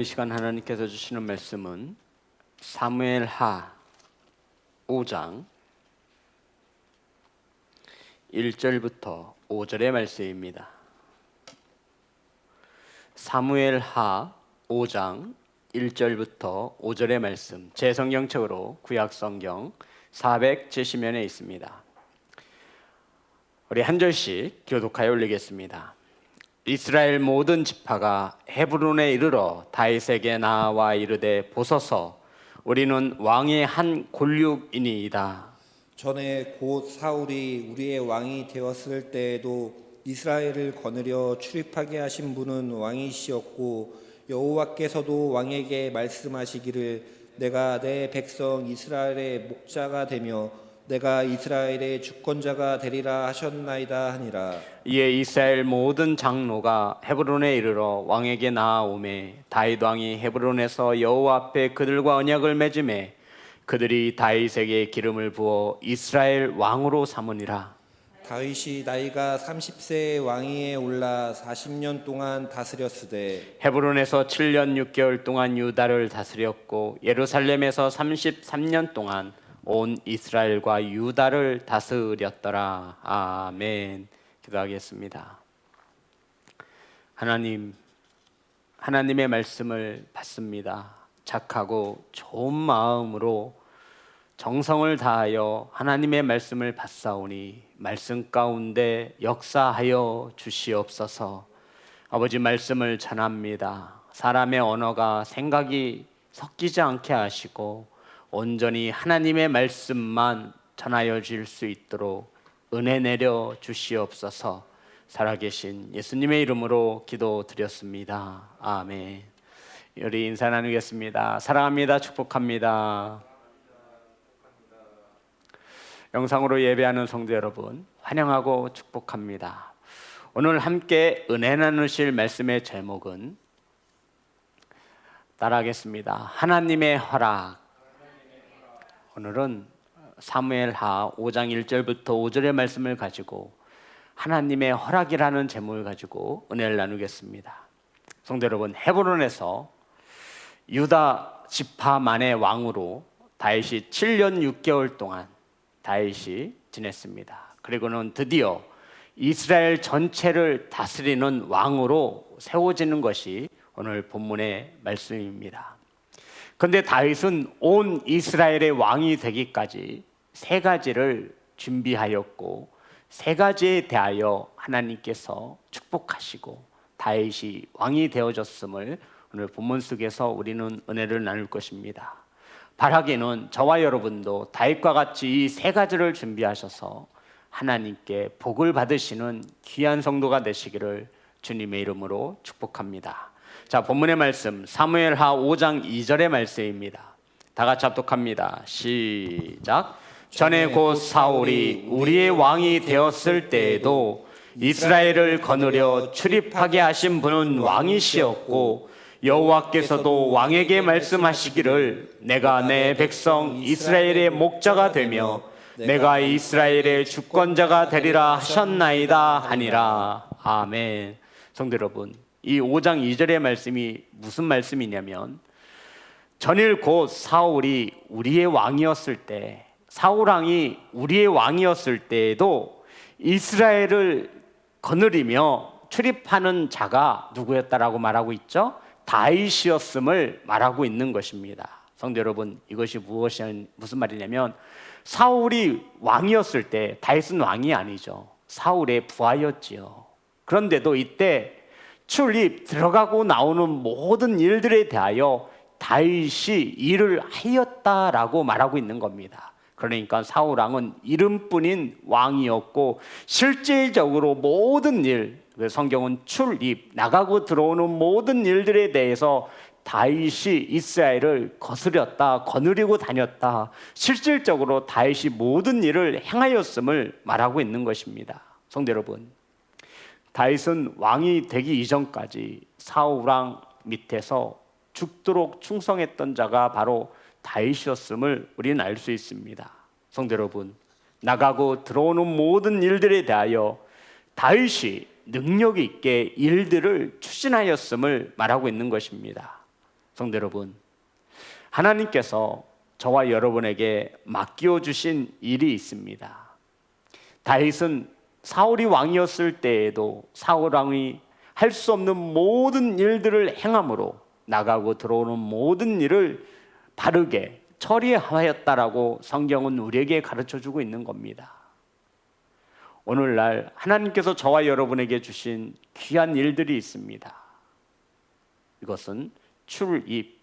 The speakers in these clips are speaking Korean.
이 시간 하나님께서 주시는 말씀은 사무엘하 5장 1절부터 5절의 말씀입니다. 사무엘하 5장 1절부터 5절의 말씀, 제 성경책으로 구약성경 470면에 있습니다. 우리 한 절씩 교독하여 올리겠습니다. 이스라엘 모든 지파가 헤브론에 이르러 다윗에게 나아와 이르되 보소서, 우리는 왕의 한 골육이니이다. 전에 곧 사울이 우리의 왕이 되었을 때에도 이스라엘을 거느려 출입하게 하신 분은 왕이시었고, 여호와께서도 왕에게 말씀하시기를 내가 내 백성 이스라엘의 목자가 되며 내가 이스라엘의 주권자가 되리라 하셨나이다 하니라. 이에 이스라엘 모든 장로가 헤브론에 이르러 왕에게 나아오매 다윗 왕이 헤브론에서 여호와 앞에 그들과 언약을 맺음에 그들이 다윗에게 기름을 부어 이스라엘 왕으로 삼으니라. 다윗이 나이가 30세의 왕위에 올라 40년 동안 다스렸으되 헤브론에서 7년 6개월 동안 유다를 다스렸고 예루살렘에서 33년 동안 온 이스라엘과 유다를 다스렸더라. 아멘. 기도하겠습니다. 하나님의 말씀을 받습니다. 착하고 좋은 마음으로 정성을 다하여 하나님의 말씀을 받사오니 말씀 가운데 역사하여 주시옵소서. 아버지, 말씀을 전합니다. 사람의 언어가 생각이 섞이지 않게 하시고 온전히 하나님의 말씀만 전하여 줄 수 있도록 은혜 내려 주시옵소서. 살아계신 예수님의 이름으로 기도드렸습니다. 아멘. 우리 인사 나누겠습니다. 사랑합니다. 축복합니다. 영상으로 예배하는 성도 여러분, 환영하고 축복합니다. 오늘 함께 은혜 나누실 말씀의 제목은 따라하겠습니다. 하나님의 허락. 오늘은 사무엘하 5장 1절부터 5절의 말씀을 가지고 하나님의 허락이라는 제목을 가지고 은혜를 나누겠습니다. 성도 여러분, 헤브론에서 유다 지파만의 왕으로 다윗이 7년 6개월 동안 다윗이 지냈습니다. 그리고는 드디어 이스라엘 전체를 다스리는 왕으로 세워지는 것이 오늘 본문의 말씀입니다. 그런데 다윗은 온 이스라엘의 왕이 되기까지 세 가지를 준비하였고 세 가지에 대하여 하나님께서 축복하시고 다윗이 왕이 되어졌음을 오늘 본문 속에서 우리는 은혜를 나눌 것입니다. 바라기는 저와 여러분도 다윗과 같이 이 세 가지를 준비하셔서 하나님께 복을 받으시는 귀한 성도가 되시기를 주님의 이름으로 축복합니다. 자, 본문의 말씀 사무엘하 5장 2절의 말씀입니다. 다 같이 합독합니다. 시작. 전에 곧 사울이 우리의 왕이 되었을 때에도 이스라엘을 거느려 출입하게 하신 분은 왕이시었고 여호와께서도 왕에게 말씀하시기를 내가 내 백성 이스라엘의 목자가 되며 내가 이스라엘의 주권자가 되리라 하셨나이다 하니라. 아멘. 성도 여러분, 이 5장 2절의 말씀이 무슨 말씀이냐면 전일 곧 사울이 우리의 왕이었을 때, 사울왕이 우리의 왕이었을 때에도 이스라엘을 거느리며 출입하는 자가 누구였다라고 말하고 있죠? 다윗이었음을 말하고 있는 것입니다. 성도 여러분, 이것이 무슨 말이냐면 사울이 왕이었을 때 다윗은 왕이 아니죠. 사울의 부하였지요. 그런데도 이때 출입, 들어가고 나오는 모든 일들에 대하여 다윗이 일을 하였다라고 말하고 있는 겁니다. 그러니까 사울왕은 이름뿐인 왕이었고 실질적으로 모든 일, 성경은 출입, 나가고 들어오는 모든 일들에 대해서 다윗이 이스라엘을 거스렸다, 거느리고 다녔다, 실질적으로 다윗이 모든 일을 행하였음을 말하고 있는 것입니다. 성도 여러분, 다윗은 왕이 되기 이전까지 사울왕 밑에서 죽도록 충성했던 자가 바로 다윗이었음을 우리는 알 수 있습니다. 성도 여러분, 나가고 들어오는 모든 일들에 대하여 다윗이 능력 있게 일들을 추진하였음을 말하고 있는 것입니다. 성도 여러분, 하나님께서 저와 여러분에게 맡겨 주신 일이 있습니다. 다윗은 사울이 왕이었을 때에도 사울 왕이 할 수 없는 모든 일들을 행함으로 나가고 들어오는 모든 일을 바르게 처리하였다라고 성경은 우리에게 가르쳐주고 있는 겁니다. 오늘날 하나님께서 저와 여러분에게 주신 귀한 일들이 있습니다. 이것은 출입,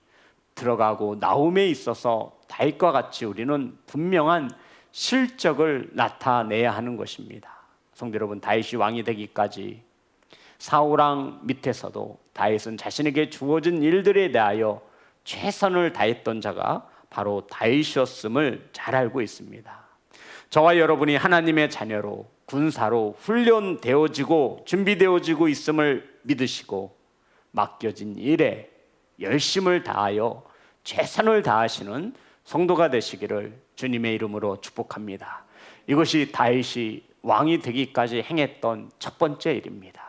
들어가고 나옴에 있어서 다윗과 같이 우리는 분명한 실적을 나타내야 하는 것입니다. 성도 여러분, 다윗이 왕이 되기까지 사울 왕 밑에서도 다윗은 자신에게 주어진 일들에 대하여 최선을 다했던 자가 바로 다윗이었음을 잘 알고 있습니다. 저와 여러분이 하나님의 자녀로 군사로 훈련되어지고 준비되어지고 있음을 믿으시고 맡겨진 일에 열심을 다하여 최선을 다하시는 성도가 되시기를 주님의 이름으로 축복합니다. 이것이 다윗이 왕이 되기까지 행했던 첫 번째 일입니다.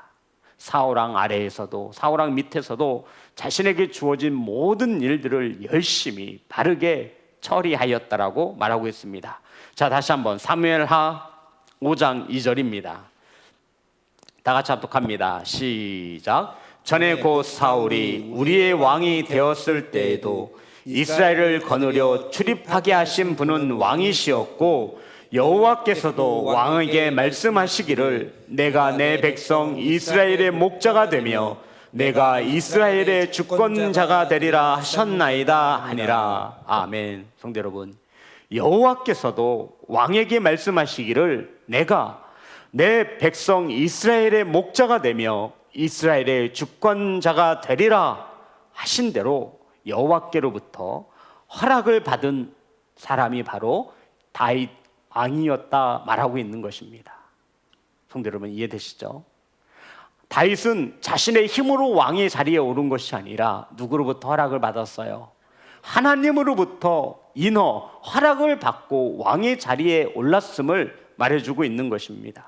사울왕 아래에서도 사울왕 밑에서도 자신에게 주어진 모든 일들을 열심히 바르게 처리하였다라고 말하고 있습니다. 자, 다시 한번 사무엘하 5장 2절입니다. 다 같이 합독합니다. 시작. 전에 곧 사울이 우리의 왕이 되었을 때에도 이스라엘을 거느려 출입하게 하신 분은 왕이시었고 여호와께서도 왕에게 말씀하시기를 내가 내 백성 이스라엘의 목자가 되며 내가 이스라엘의 주권자가 되리라 하셨나이다 하니라. 아멘. 성도 여러분, 여호와께서도 왕에게 말씀하시기를 내가 내 백성 이스라엘의 목자가 되며 이스라엘의 주권자가 되리라 하신 대로 여호와께로부터 허락을 받은 사람이 바로 다윗 왕이었다 말하고 있는 것입니다. 성도 여러분, 이해되시죠? 다윗은 자신의 힘으로 왕의 자리에 오른 것이 아니라 누구로부터 허락을 받았어요? 하나님으로부터 인허 허락을 받고 왕의 자리에 올랐음을 말해주고 있는 것입니다.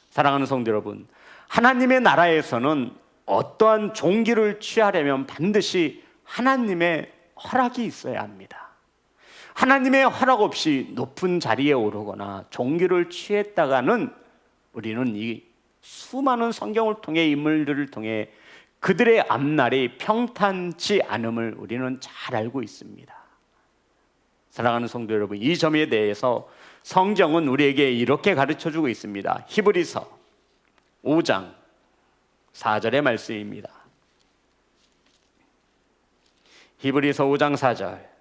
사랑하는 성도 여러분, 하나님의 나라에서는 어떠한 종기를 취하려면 반드시 하나님의 허락이 있어야 합니다. 하나님의 허락 없이 높은 자리에 오르거나 종기를 취했다가는 우리는 이 수많은 성경을 통해 인물들을 통해 그들의 앞날이 평탄치 않음을 우리는 잘 알고 있습니다. 사랑하는 성도 여러분, 이 점에 대해서 성경은 우리에게 이렇게 가르쳐주고 있습니다. 히브리서 5장 4절의 말씀입니다. 히브리서 5장 4절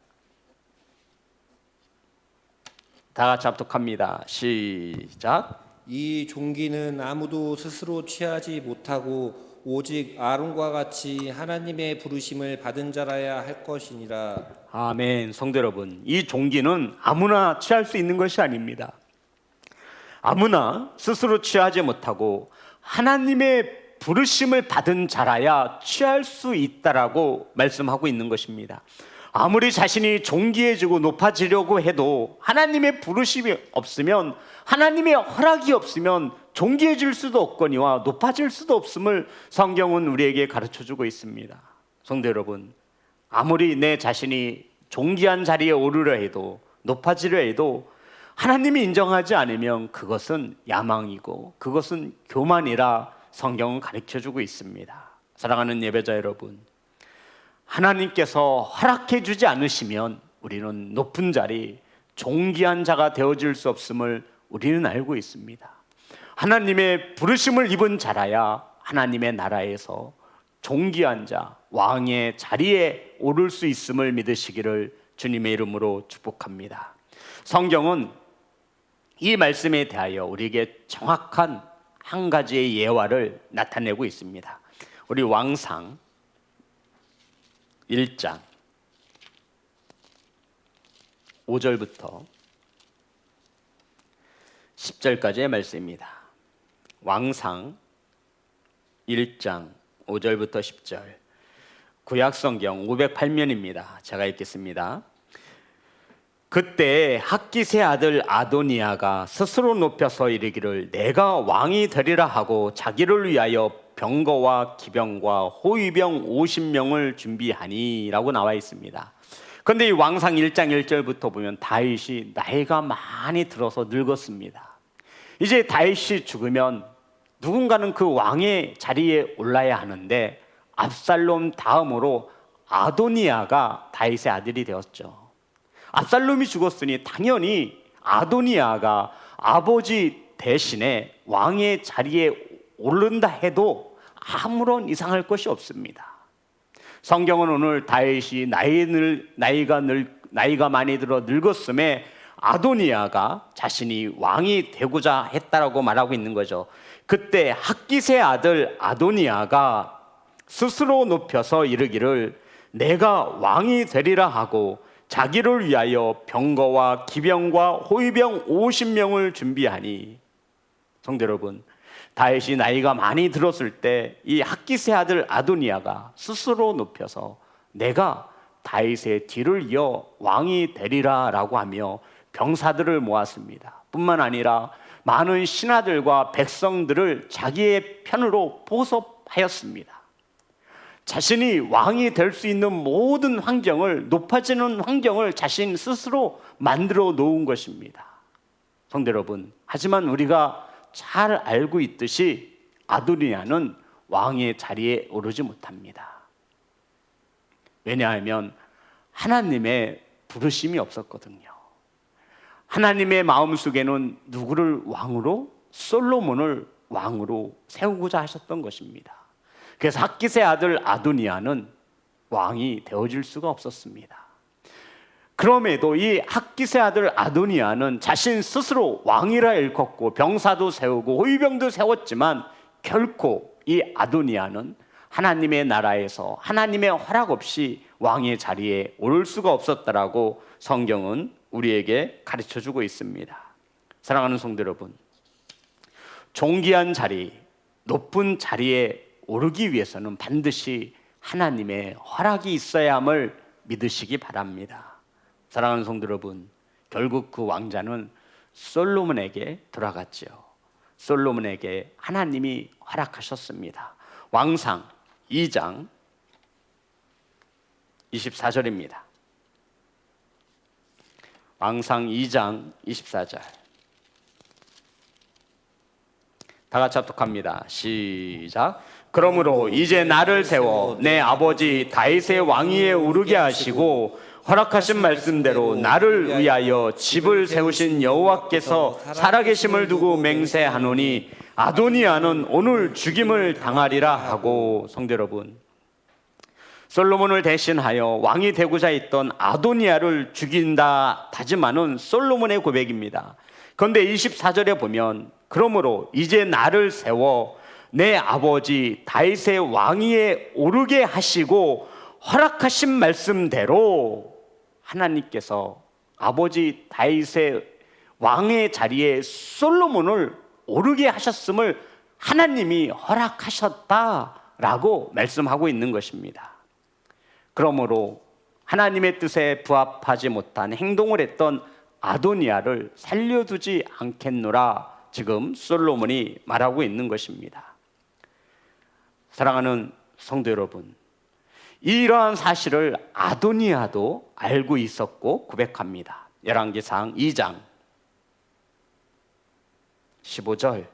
다 같이 합독합니다. 시작. 이 종기는 아무도 스스로 취하지 못하고 오직 아론과 같이 하나님의 부르심을 받은 자라야 할 것이니라. 아멘. 성도 여러분, 이 종기는 아무나 취할 수 있는 것이 아닙니다. 아무나 스스로 취하지 못하고 하나님의 부르심을 받은 자라야 취할 수 있다라고 말씀하고 있는 것입니다. 아무리 자신이 존귀해지고 높아지려고 해도 하나님의 부르심이 없으면, 하나님의 허락이 없으면 존귀해질 수도 없거니와 높아질 수도 없음을 성경은 우리에게 가르쳐주고 있습니다. 성도 여러분, 아무리 내 자신이 존귀한 자리에 오르려 해도 높아지려 해도 하나님이 인정하지 않으면 그것은 야망이고 그것은 교만이라 성경은 가르쳐주고 있습니다. 사랑하는 예배자 여러분, 하나님께서 허락해 주지 않으시면 우리는 높은 자리, 존귀한 자가 되어질 수 없음을 우리는 알고 있습니다. 하나님의 부르심을 입은 자라야 하나님의 나라에서 존귀한 자, 왕의 자리에 오를 수 있음을 믿으시기를 주님의 이름으로 축복합니다. 성경은 이 말씀에 대하여 우리에게 정확한 한 가지의 예화를 나타내고 있습니다. 우리 왕상 1장 5절부터 10절까지의 말씀입니다. 왕상 1장 5절부터 10절, 구약성경 508면입니다. 제가 읽겠습니다. 그때 학기세 아들 아도니아가 스스로 높여서 이르기를 내가 왕이 되리라 하고 자기를 위하여 병거와 기병과 호위병 50명을 준비하니 라고 나와 있습니다. 그런데 이 왕상 1장 1절부터 보면 다윗이 나이가 많이 들어서 늙었습니다. 이제 다윗이 죽으면 누군가는 그 왕의 자리에 올라야 하는데 압살롬 다음으로 아도니아가 다윗의 아들이 되었죠. 압살롬이 죽었으니 당연히 아도니아가 아버지 대신에 왕의 자리에 오른다 해도 아무런 이상할 것이 없습니다. 성경은 오늘 다윗이 나이가 많이 들어 늙었음에 아도니아가 자신이 왕이 되고자 했다라고 말하고 있는 거죠. 그때 핫깃의 아들 아도니아가 스스로 높여서 이르기를 내가 왕이 되리라 하고 자기를 위하여 병거와 기병과 호위병 50명을 준비하니, 성도 여러분, 다윗이 나이가 많이 들었을 때 이 핫깃의 아들 아도니아가 스스로 높여서 내가 다윗의 뒤를 이어 왕이 되리라 라고 하며 병사들을 모았습니다. 뿐만 아니라 많은 신하들과 백성들을 자기의 편으로 포섭하였습니다. 자신이 왕이 될 수 있는 모든 환경을, 높아지는 환경을 자신 스스로 만들어 놓은 것입니다. 성도 여러분, 하지만 우리가 잘 알고 있듯이 아도니아는 왕의 자리에 오르지 못합니다. 왜냐하면 하나님의 부르심이 없었거든요. 하나님의 마음속에는 누구를 왕으로? 솔로몬을 왕으로 세우고자 하셨던 것입니다. 그래서 핫깃의 아들 아도니아는 왕이 되어질 수가 없었습니다. 그럼에도 이 핫깃의 아들 아도니아는 자신 스스로 왕이라 일컫고 병사도 세우고 호위병도 세웠지만 결코 이 아도니아는 하나님의 나라에서 하나님의 허락 없이 왕의 자리에 오를 수가 없었다라고 성경은 우리에게 가르쳐주고 있습니다. 사랑하는 성도 여러분, 존귀한 자리, 높은 자리에 오르기 위해서는 반드시 하나님의 허락이 있어야 함을 믿으시기 바랍니다. 사랑하는 성도 여러분, 결국 그 왕자는 솔로몬에게 돌아갔지요. 솔로몬에게 하나님이 허락하셨습니다. 왕상 2장 24절입니다. 왕상 2장 24절. 다 같이 합독합니다. 시작. 그러므로 이제 나를 세워 내 아버지 다윗의 왕위에 오르게 하시고 허락하신 말씀대로 나를 위하여 집을 세우신 여호와께서 살아계심을 두고 맹세하노니 아도니아는 오늘 죽임을 당하리라 하고. 성도 여러분, 솔로몬을 대신하여 왕이 되고자 했던 아도니아를 죽인다 다짐하는 솔로몬의 고백입니다. 그런데 24절에 보면 그러므로 이제 나를 세워 내 아버지 다윗의 왕위에 오르게 하시고 허락하신 말씀대로 하나님께서 아버지 다윗의 왕의 자리에 솔로몬을 오르게 하셨음을 하나님이 허락하셨다라고 말씀하고 있는 것입니다. 그러므로 하나님의 뜻에 부합하지 못한 행동을 했던 아도니아를 살려두지 않겠노라 지금 솔로몬이 말하고 있는 것입니다. 사랑하는 성도 여러분, 이러한 사실을 아도니아도 알고 있었고 고백합니다. 열왕기상 2장 15절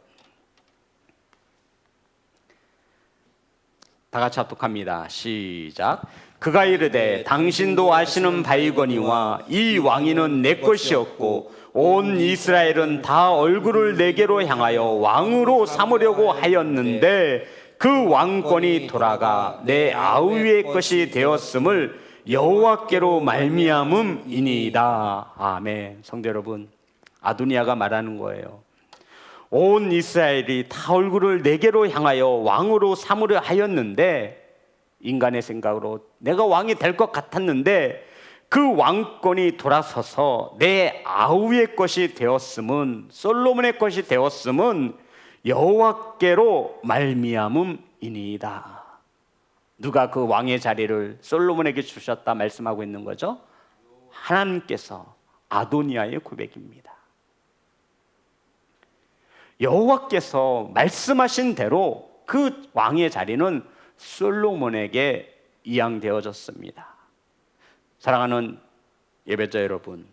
다 같이 합독합니다. 시작. 그가 이르되 당신도 아시는 바이거니와 이 왕위는 내 것이었고 온 이스라엘은 다 얼굴을 내게로 향하여 왕으로 삼으려고 하였는데 그 왕권이 돌아가 내 아우의 것이 되었음을 여호와께로 말미암음이니이다. 아멘. 성도 여러분, 아도니아가 말하는 거예요. 온 이스라엘이 다 얼굴을 내게로 향하여 왕으로 삼으려 하였는데, 인간의 생각으로 내가 왕이 될 것 같았는데 그 왕권이 돌아서서 내 아우의 것이 되었음은, 솔로몬의 것이 되었음은 여호와께로 말미암음이니이다. 누가 그 왕의 자리를 솔로몬에게 주셨다 말씀하고 있는 거죠? 하나님께서. 아도니아의 고백입니다. 여호와께서 말씀하신 대로 그 왕의 자리는 솔로몬에게 이양되어졌습니다. 사랑하는 예배자 여러분,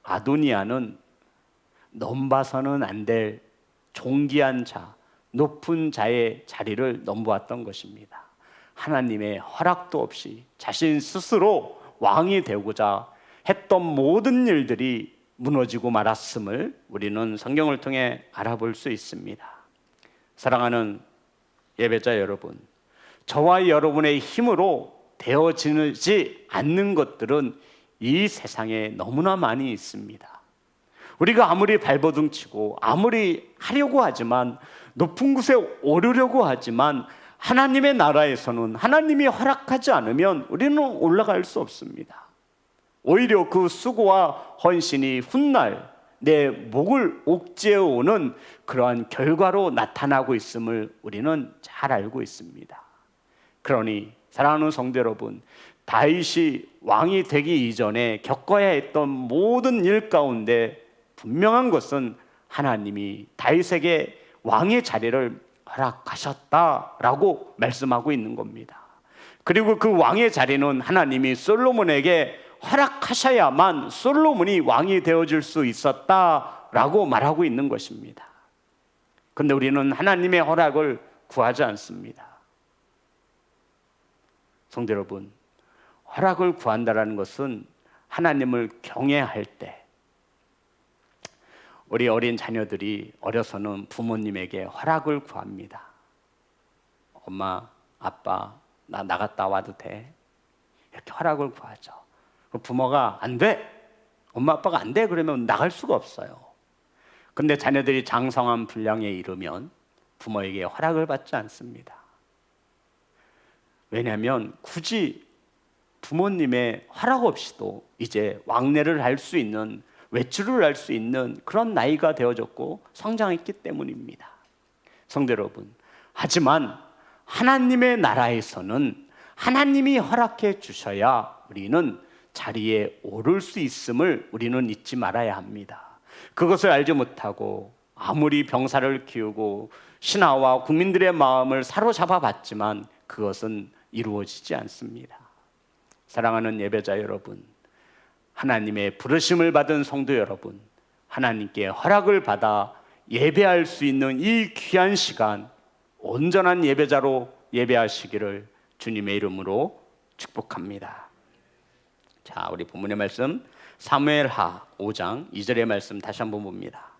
아도니아는 넘봐서는 안 될 존귀한 자, 높은 자의 자리를 넘보았던 것입니다. 하나님의 허락도 없이 자신 스스로 왕이 되고자 했던 모든 일들이 무너지고 말았음을 우리는 성경을 통해 알아볼 수 있습니다. 사랑하는 예배자 여러분, 저와 여러분의 힘으로 되어지지 않는 것들은 이 세상에 너무나 많이 있습니다. 우리가 아무리 발버둥치고 아무리 하려고 하지만, 높은 곳에 오르려고 하지만, 하나님의 나라에서는 하나님이 허락하지 않으면 우리는 올라갈 수 없습니다. 오히려 그 수고와 헌신이 훗날 내 목을 옥죄어오는 그러한 결과로 나타나고 있음을 우리는 잘 알고 있습니다. 그러니 사랑하는 성도 여러분, 다윗이 왕이 되기 이전에 겪어야 했던 모든 일 가운데 분명한 것은 하나님이 다윗에게 왕의 자리를 허락하셨다라고 말씀하고 있는 겁니다. 그리고 그 왕의 자리는 하나님이 솔로몬에게 허락하셔야만 솔로몬이 왕이 되어줄 수 있었다라고 말하고 있는 것입니다. 그런데 우리는 하나님의 허락을 구하지 않습니다. 성도 여러분, 허락을 구한다는 것은 하나님을 경외할 때, 우리 어린 자녀들이 어려서는 부모님에게 허락을 구합니다. 엄마, 아빠, 나 나갔다 와도 돼? 이렇게 허락을 구하죠. 부모가 안 돼, 엄마 아빠가 안 돼 그러면 나갈 수가 없어요. 근데 자녀들이 장성한 분량에 이르면 부모에게 허락을 받지 않습니다. 왜냐하면 굳이 부모님의 허락 없이도 이제 왕래를 할 수 있는, 외출을 할 수 있는 그런 나이가 되어졌고 성장했기 때문입니다. 성도 여러분, 하지만 하나님의 나라에서는 하나님이 허락해 주셔야 우리는 자리에 오를 수 있음을 우리는 잊지 말아야 합니다. 그것을 알지 못하고 아무리 병사를 키우고 신하와 국민들의 마음을 사로잡아 봤지만 그것은 이루어지지 않습니다. 사랑하는 예배자 여러분, 하나님의 부르심을 받은 성도 여러분, 하나님께 허락을 받아 예배할 수 있는 이 귀한 시간, 온전한 예배자로 예배하시기를 주님의 이름으로 축복합니다. 자, 우리 본문의 말씀 사무엘하 5장 2절의 말씀 다시 한번 봅니다.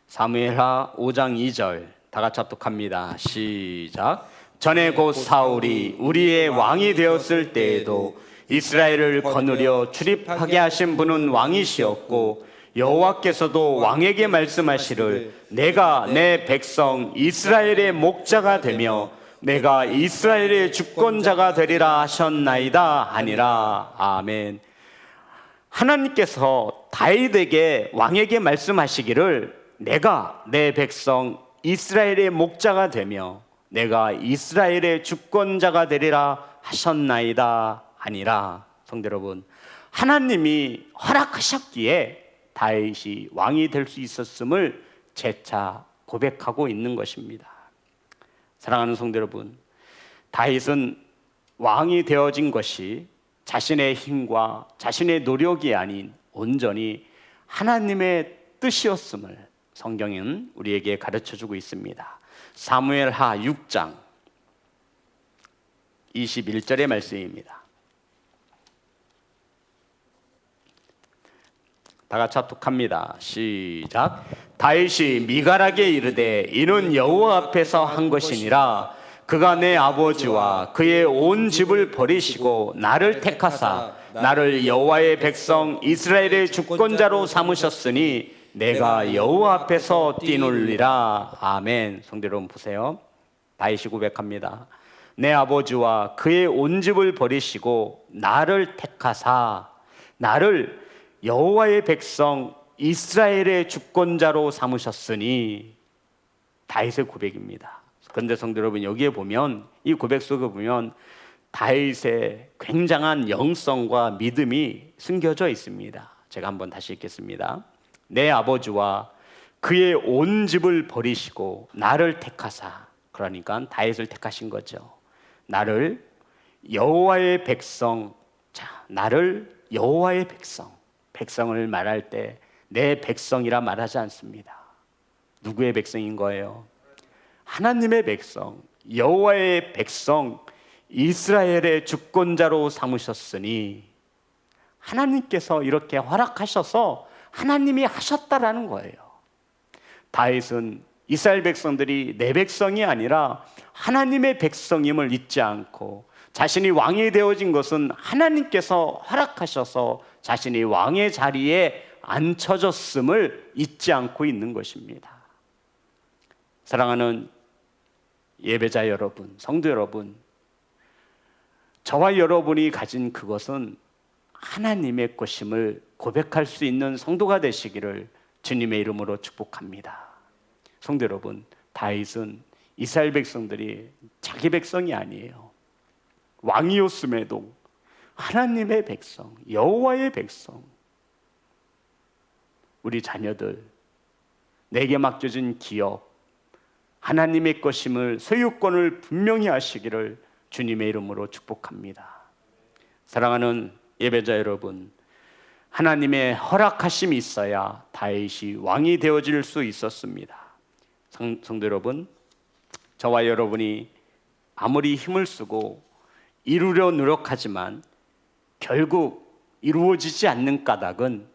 사무엘하 5장 2절 다 같이 합독합니다. 시작. 전에 곧 사울이 우리의 왕이 되었을 때에도 이스라엘을 거느려 출입하게 하신 분은 왕이시었고 여호와께서도 왕에게 말씀하시를 내가 내 백성 이스라엘의 목자가 되며 내가 이스라엘의 주권자가 되리라 하셨나이다 하니라. 아멘. 하나님께서 다윗에게 왕에게 말씀하시기를 내가 내 백성 이스라엘의 목자가 되며 내가 이스라엘의 주권자가 되리라 하셨나이다 하니라. 성도 여러분, 하나님이 허락하셨기에 다윗이 왕이 될 수 있었음을 재차 고백하고 있는 것입니다. 사랑하는 성도 여러분, 다윗은 왕이 되어진 것이 자신의 힘과 자신의 노력이 아닌 온전히 하나님의 뜻이었음을 성경은 우리에게 가르쳐주고 있습니다. 사무엘하 6장 21절의 말씀입니다. 다 같이 합독합니다. 시작. 다윗이 미갈에게 이르되 이는 여호와 앞에서 한 것이니라. 그가 내 아버지와 그의 온 집을 버리시고 나를 택하사 나를 여호와의 백성 이스라엘의 주권자로 삼으셨으니 내가 여호와 앞에서 뛰놀리라. 아멘. 성도 여러분 보세요. 다윗이 고백합니다. 내 아버지와 그의 온 집을 버리시고 나를 택하사 나를 여호와의 백성 이스라엘의 주권자로 삼으셨으니. 다윗의 고백입니다. 그런데 성도 여러분, 여기에 보면, 이 고백 속에 보면 다윗의 굉장한 영성과 믿음이 숨겨져 있습니다. 제가 한번 다시 읽겠습니다. 내 아버지와 그의 온 집을 버리시고 나를 택하사, 그러니까 다윗을 택하신 거죠. 나를 여호와의 백성, 자, 나를 여호와의 백성, 백성을 말할 때 내 백성이라 말하지 않습니다. 누구의 백성인 거예요? 하나님의 백성, 여호와의 백성, 이스라엘의 주권자로 삼으셨으니 하나님께서 이렇게 허락하셔서 하나님이 하셨다라는 거예요. 다윗은 이스라엘 백성들이 내 백성이 아니라 하나님의 백성임을 잊지 않고, 자신이 왕이 되어진 것은 하나님께서 허락하셔서 자신이 왕의 자리에 앉혀졌음을 잊지 않고 있는 것입니다. 사랑하는 예배자 여러분, 성도 여러분, 저와 여러분이 가진 그것은 하나님의 것임을 고백할 수 있는 성도가 되시기를 주님의 이름으로 축복합니다. 성도 여러분, 다윗은 이스라엘 백성들이 자기 백성이 아니에요. 왕이었음에도 하나님의 백성, 여호와의 백성, 우리 자녀들, 내게 맡겨진 기업, 하나님의 것임을, 소유권을 분명히 하시기를 주님의 이름으로 축복합니다. 사랑하는 예배자 여러분, 하나님의 허락하심이 있어야 다윗이 왕이 되어질 수 있었습니다. 성도 여러분, 저와 여러분이 아무리 힘을 쓰고 이루려 노력하지만 결국 이루어지지 않는 까닭은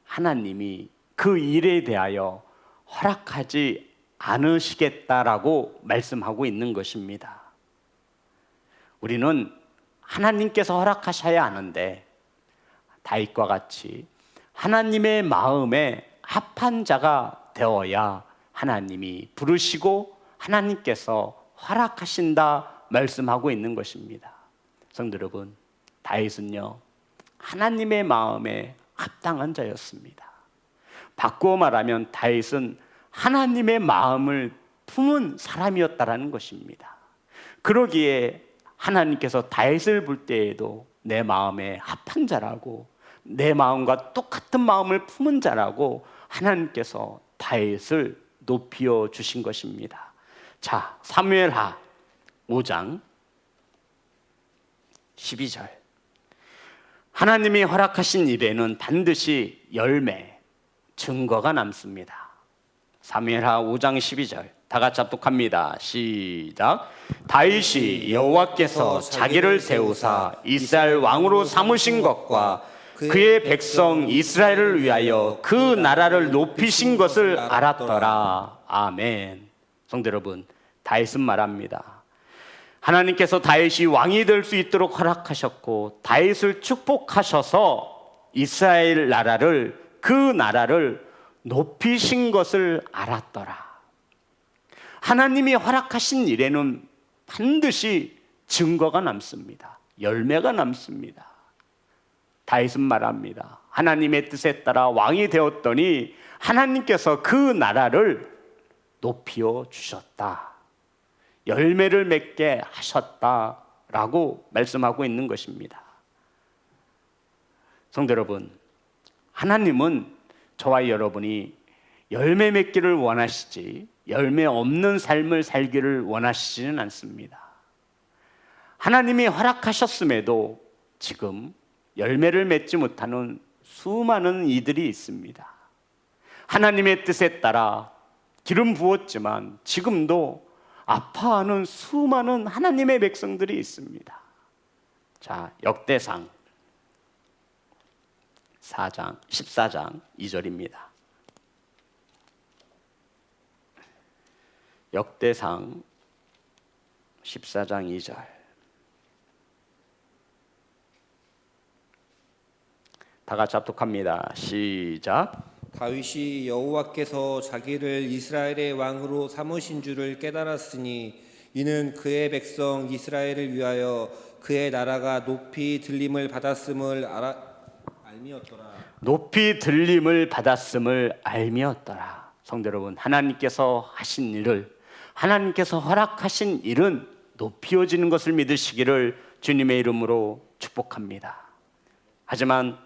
하나님이 그 일에 대하여 허락하지 않으시겠다라고 말씀하고 있는 것입니다. 우리는 하나님께서 허락하셔야 하는데 다윗과 같이 하나님의 마음에 합한 자가 되어야 하나님이 부르시고 하나님께서 허락하신다 말씀하고 있는 것입니다. 성도 여러분, 다윗은요 하나님의 마음에 합당한 자였습니다. 바꾸어 말하면 다윗은 하나님의 마음을 품은 사람이었다라는 것입니다. 그러기에 하나님께서 다윗을 볼 때에도 내 마음에 합한 자라고, 내 마음과 똑같은 마음을 품은 자라고 하나님께서 다윗을 높여 주신 것입니다. 자, 사무엘하 5장 12절. 하나님이 허락하신 일에는 반드시 열매, 증거가 남습니다. 사무엘하 5장 12절. 다 같이 합독합니다. 시작. 다윗이 여호와께서 자기를 세우사 이스라엘 왕으로 삼으신 것과 그의 백성 이스라엘을 위하여 그 나라를 높이신 것을 알았더라. 아멘. 성도 여러분, 다윗은 말합니다. 하나님께서 다윗이 왕이 될 수 있도록 허락하셨고 다윗을 축복하셔서 이스라엘 나라를, 그 나라를 높이신 것을 알았더라. 하나님이 허락하신 일에는 반드시 증거가 남습니다. 열매가 남습니다. 다윗은 말합니다. 하나님의 뜻에 따라 왕이 되었더니 하나님께서 그 나라를 높여 주셨다. 열매를 맺게 하셨다라고 말씀하고 있는 것입니다. 성도 여러분, 하나님은 저와 여러분이 열매 맺기를 원하시지 열매 없는 삶을 살기를 원하시지는 않습니다. 하나님이 허락하셨음에도 지금 열매를 맺지 못하는 수많은 이들이 있습니다. 하나님의 뜻에 따라 기름 부었지만 지금도 아파하는 수많은 하나님의 백성들이 있습니다. 자, 역대상 14장 2절입니다. 역대상 14장 2절. 다 같이 합독합니다. 시작. 다윗이 여호와께서 자기를 이스라엘의 왕으로 삼으신 줄을 깨달았으니 이는 그의 백성 이스라엘을 위하여 그의 나라가 높이 들림을 받았음을 알미었더라. 높이 들림을 받았음을 알미었더라. 성도 여러분, 하나님께서 하신 일을, 하나님께서 허락하신 일은 높이어지는 것을 믿으시기를 주님의 이름으로 축복합니다. 하지만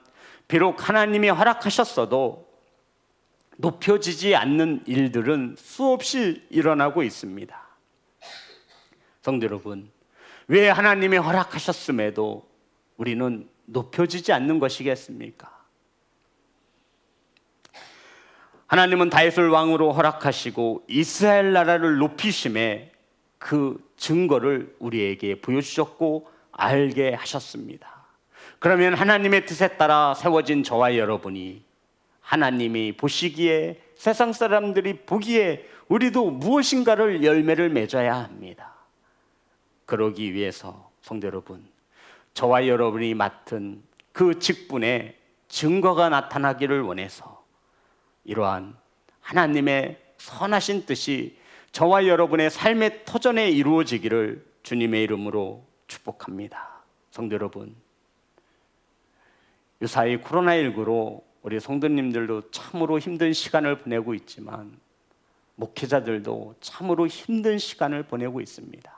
비록 하나님이 허락하셨어도 높여지지 않는 일들은 수없이 일어나고 있습니다. 성도 여러분, 왜 하나님이 허락하셨음에도 우리는 높여지지 않는 것이겠습니까? 하나님은 다윗을 왕으로 허락하시고 이스라엘 나라를 높이심에 그 증거를 우리에게 보여주셨고 알게 하셨습니다. 그러면 하나님의 뜻에 따라 세워진 저와 여러분이 하나님이 보시기에, 세상 사람들이 보기에 우리도 무엇인가를 열매를 맺어야 합니다. 그러기 위해서 성도 여러분, 저와 여러분이 맡은 그 직분에 증거가 나타나기를 원해서 이러한 하나님의 선하신 뜻이 저와 여러분의 삶의 터전에 이루어지기를 주님의 이름으로 축복합니다. 성도 여러분, 유사히 코로나19로 우리 성도님들도 참으로 힘든 시간을 보내고 있지만 목회자들도 참으로 힘든 시간을 보내고 있습니다.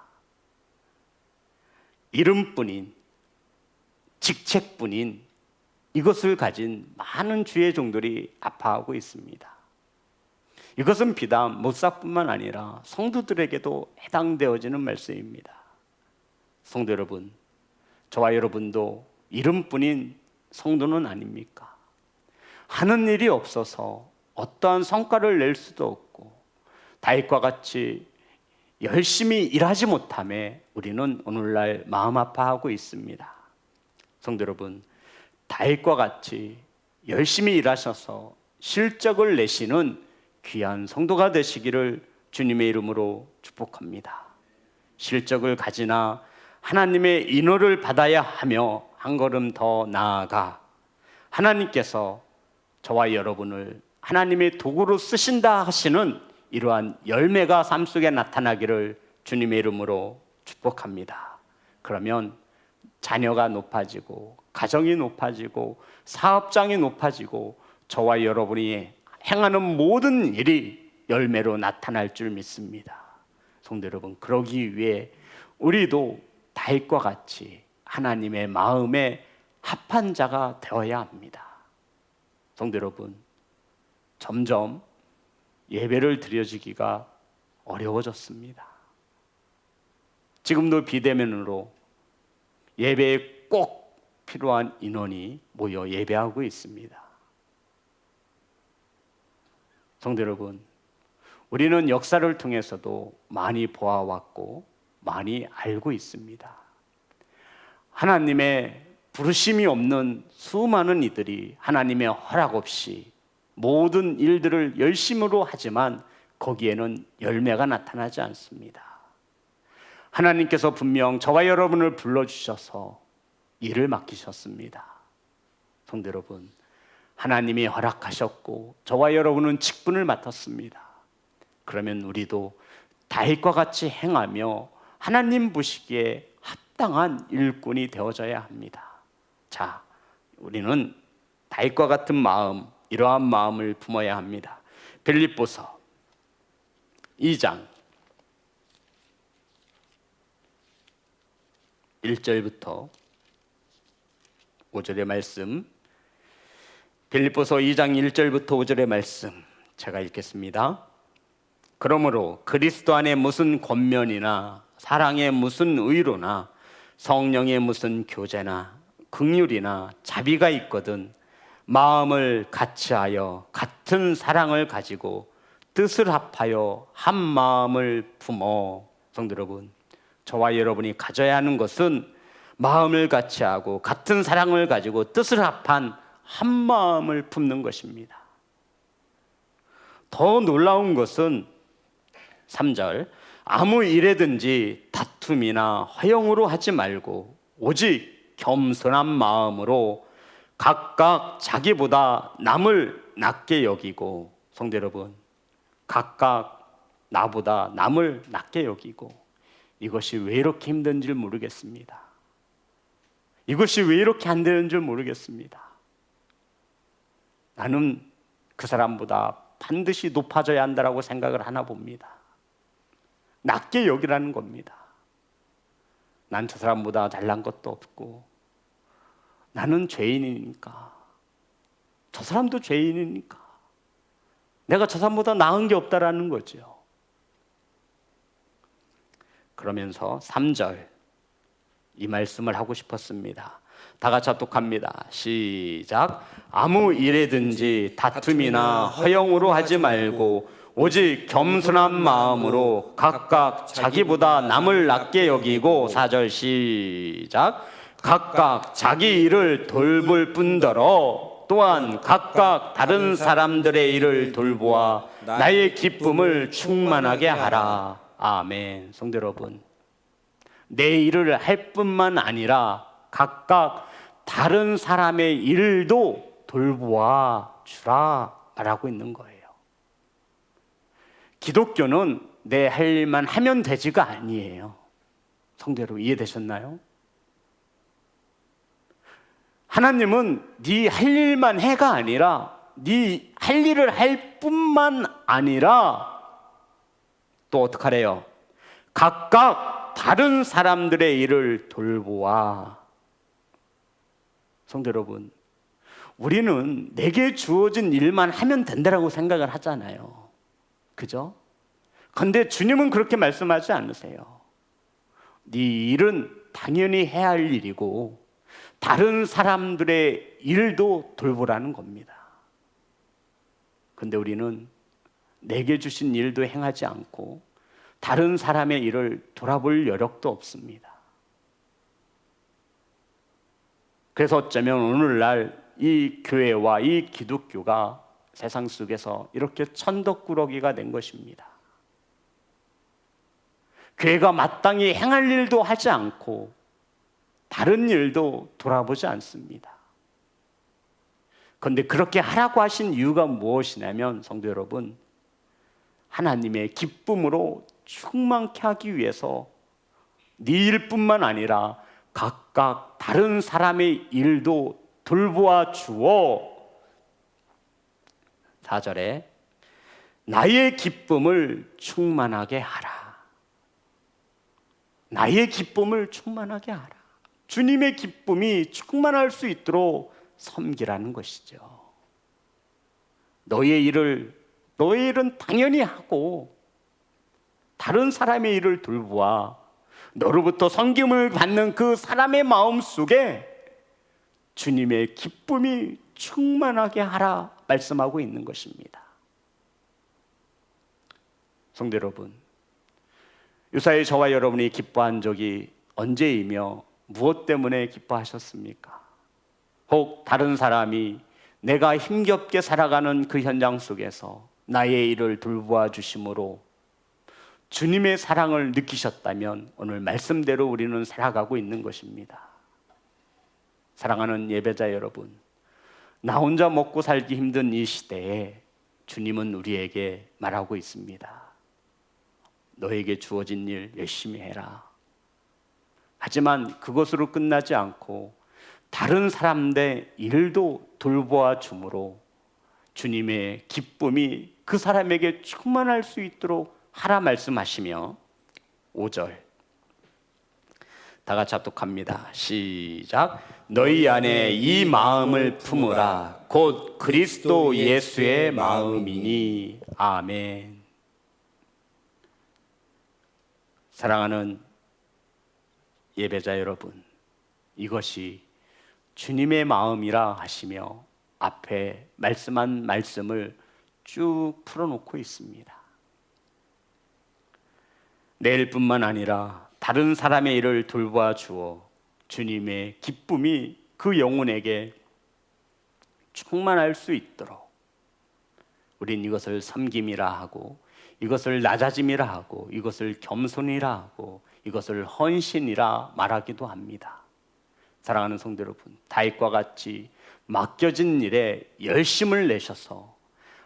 이름뿐인, 직책뿐인 이것을 가진 많은 주의 종들이 아파하고 있습니다. 이것은 비단 목사뿐만 아니라 성도들에게도 해당되어지는 말씀입니다. 성도 여러분, 저와 여러분도 이름뿐인 성도는 아닙니까? 하는 일이 없어서 어떠한 성과를 낼 수도 없고 다윗과 같이 열심히 일하지 못함에 우리는 오늘날 마음 아파하고 있습니다. 성도 여러분, 다윗과 같이 열심히 일하셔서 실적을 내시는 귀한 성도가 되시기를 주님의 이름으로 축복합니다. 실적을 가지나 하나님의 인호를 받아야 하며 한 걸음 더 나아가 하나님께서 저와 여러분을 하나님의 도구로 쓰신다 하시는 이러한 열매가 삶 속에 나타나기를 주님의 이름으로 축복합니다. 그러면 자녀가 높아지고 가정이 높아지고 사업장이 높아지고 저와 여러분이 행하는 모든 일이 열매로 나타날 줄 믿습니다. 성도 여러분, 그러기 위해 우리도 다윗과 같이 하나님의 마음에 합한 자가 되어야 합니다. 성도 여러분, 점점 예배를 드려지기가 어려워졌습니다. 지금도 비대면으로 예배에 꼭 필요한 인원이 모여 예배하고 있습니다. 성도 여러분, 우리는 역사를 통해서도 많이 보아왔고 많이 알고 있습니다. 하나님의 부르심이 없는 수많은 이들이 하나님의 허락 없이 모든 일들을 열심으로 하지만 거기에는 열매가 나타나지 않습니다. 하나님께서 분명 저와 여러분을 불러주셔서 일을 맡기셨습니다. 성도 여러분, 하나님이 허락하셨고 저와 여러분은 직분을 맡았습니다. 그러면 우리도 다윗과 같이 행하며 하나님 보시기에 합당한 일꾼이 되어져야 합니다. 자, 우리는 다윗과 같은 마음, 이러한 마음을 품어야 합니다. 빌립보서 2장 1절부터 5절의 말씀, 빌립보서 2장 1절부터 5절의 말씀 제가 읽겠습니다. 그러므로 그리스도 안에 무슨 권면이나 사랑의 무슨 의로나 성령의 무슨 교제나 긍휼이나 자비가 있거든 마음을 같이하여 같은 사랑을 가지고 뜻을 합하여 한 마음을 품어. 성도 여러분, 저와 여러분이 가져야 하는 것은 마음을 같이하고 같은 사랑을 가지고 뜻을 합한 한 마음을 품는 것입니다. 더 놀라운 것은 3절, 아무 일에든지 다툼이나 허영으로 하지 말고 오직 겸손한 마음으로 각각 자기보다 남을 낮게 여기고. 성도 여러분, 각각 나보다 남을 낮게 여기고. 이것이 왜 이렇게 힘든 줄 모르겠습니다. 이것이 왜 이렇게 안 되는 줄 모르겠습니다. 나는 그 사람보다 반드시 높아져야 한다고 생각을 하나 봅니다. 낮게 여기라는 겁니다. 난 저 사람보다 잘난 것도 없고 나는 죄인이니까 저 사람도 죄인이니까 내가 저 사람보다 나은 게 없다라는 거죠. 그러면서 3절 이 말씀을 하고 싶었습니다. 다 같이 합독합니다. 시작. 아무 일에든지 다툼이나 허영으로 하지 말고 오직 겸손한 마음으로 각각 자기보다 남을 낮게 여기고 4절 시작. 각각 자기 일을 돌볼 뿐더러 또한 각각 다른 사람들의 일을 돌보아 나의 기쁨을 충만하게 하라. 아멘. 성도 여러분, 내 일을 할 뿐만 아니라 각각 다른 사람의 일도 돌보아 주라 말하고 있는 거예요. 기독교는 내 할 일만 하면 되지가 아니에요. 성도 여러분, 이해되셨나요? 하나님은 네 할 일만 해가 아니라 네 할 일을 할 뿐만 아니라 또 어떡하래요? 각각 다른 사람들의 일을 돌보아. 성도 여러분, 우리는 내게 주어진 일만 하면 된다라고 생각을 하잖아요. 그죠? 그런데 주님은 그렇게 말씀하지 않으세요. 네 일은 당연히 해야 할 일이고 다른 사람들의 일도 돌보라는 겁니다. 그런데 우리는 내게 주신 일도 행하지 않고 다른 사람의 일을 돌아볼 여력도 없습니다. 그래서 어쩌면 오늘날 이 교회와 이 기독교가 세상 속에서 이렇게 천덕꾸러기가 된 것입니다. 교회가 마땅히 행할 일도 하지 않고 다른 일도 돌아보지 않습니다. 그런데 그렇게 하라고 하신 이유가 무엇이냐면, 성도 여러분, 하나님의 기쁨으로 충만케 하기 위해서 네 일뿐만 아니라 각각 다른 사람의 일도 돌보아 주어 4절에 나의 기쁨을 충만하게 하라. 나의 기쁨을 충만하게 하라. 주님의 기쁨이 충만할 수 있도록 섬기라는 것이죠. 너의 일은 당연히 하고 다른 사람의 일을 돌보아 너로부터 섬김을 받는 그 사람의 마음 속에 주님의 기쁨이 충만하게 하라 말씀하고 있는 것입니다. 성도 여러분, 유사히 저와 여러분이 기뻐한 적이 언제이며 무엇 때문에 기뻐하셨습니까? 혹 다른 사람이 내가 힘겹게 살아가는 그 현장 속에서 나의 일을 돌보아 주심으로 주님의 사랑을 느끼셨다면 오늘 말씀대로 우리는 살아가고 있는 것입니다. 사랑하는 예배자 여러분, 나 혼자 먹고 살기 힘든 이 시대에 주님은 우리에게 말하고 있습니다. 너에게 주어진 일 열심히 해라. 하지만 그것으로 끝나지 않고 다른 사람들의 일도 돌보아 주므로 주님의 기쁨이 그 사람에게 충만할 수 있도록 하라 말씀하시며 5절 다 같이 합독합니다. 시작. 너희 안에 이 마음을 품으라. 곧 그리스도 예수의 마음이니. 아멘. 사랑하는 예배자 여러분, 이것이 주님의 마음이라 하시며 앞에 말씀한 말씀을 쭉 풀어놓고 있습니다. 내 일뿐만 아니라 다른 사람의 일을 돌보아 주어 주님의 기쁨이 그 영혼에게 충만할 수 있도록 우린 이것을 섬김이라 하고, 이것을 낮아짐이라 하고, 이것을 겸손이라 하고, 이것을 헌신이라 말하기도 합니다. 사랑하는 성도 여러분, 다윗과 같이 맡겨진 일에 열심을 내셔서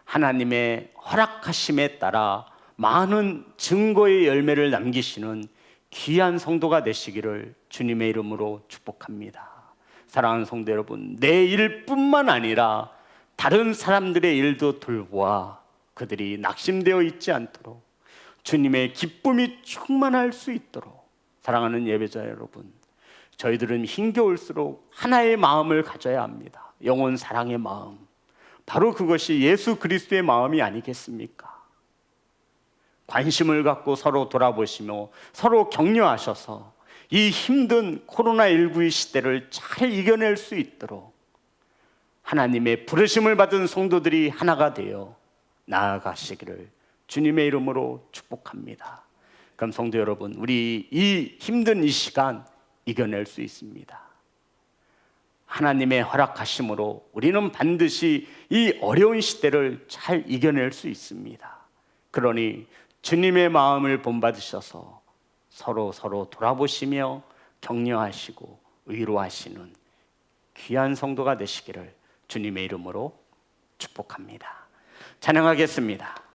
하나님의 허락하심에 따라 많은 증거의 열매를 남기시는 귀한 성도가 되시기를 주님의 이름으로 축복합니다. 사랑하는 성도 여러분, 내 일뿐만 아니라 다른 사람들의 일도 돌보아 그들이 낙심되어 있지 않도록 주님의 기쁨이 충만할 수 있도록, 사랑하는 예배자 여러분, 저희들은 힘겨울수록 하나의 마음을 가져야 합니다. 영혼 사랑의 마음, 바로 그것이 예수 그리스도의 마음이 아니겠습니까? 관심을 갖고 서로 돌아보시며 서로 격려하셔서 이 힘든 코로나19의 시대를 잘 이겨낼 수 있도록 하나님의 부르심을 받은 성도들이 하나가 되어 나아가시기를 주님의 이름으로 축복합니다. 그럼 성도 여러분, 우리 이 힘든 이 시간 이겨낼 수 있습니다. 하나님의 허락하심으로 우리는 반드시 이 어려운 시대를 잘 이겨낼 수 있습니다. 그러니 주님의 마음을 본받으셔서 서로 돌아보시며 격려하시고 위로하시는 귀한 성도가 되시기를 주님의 이름으로 축복합니다. 찬양하겠습니다.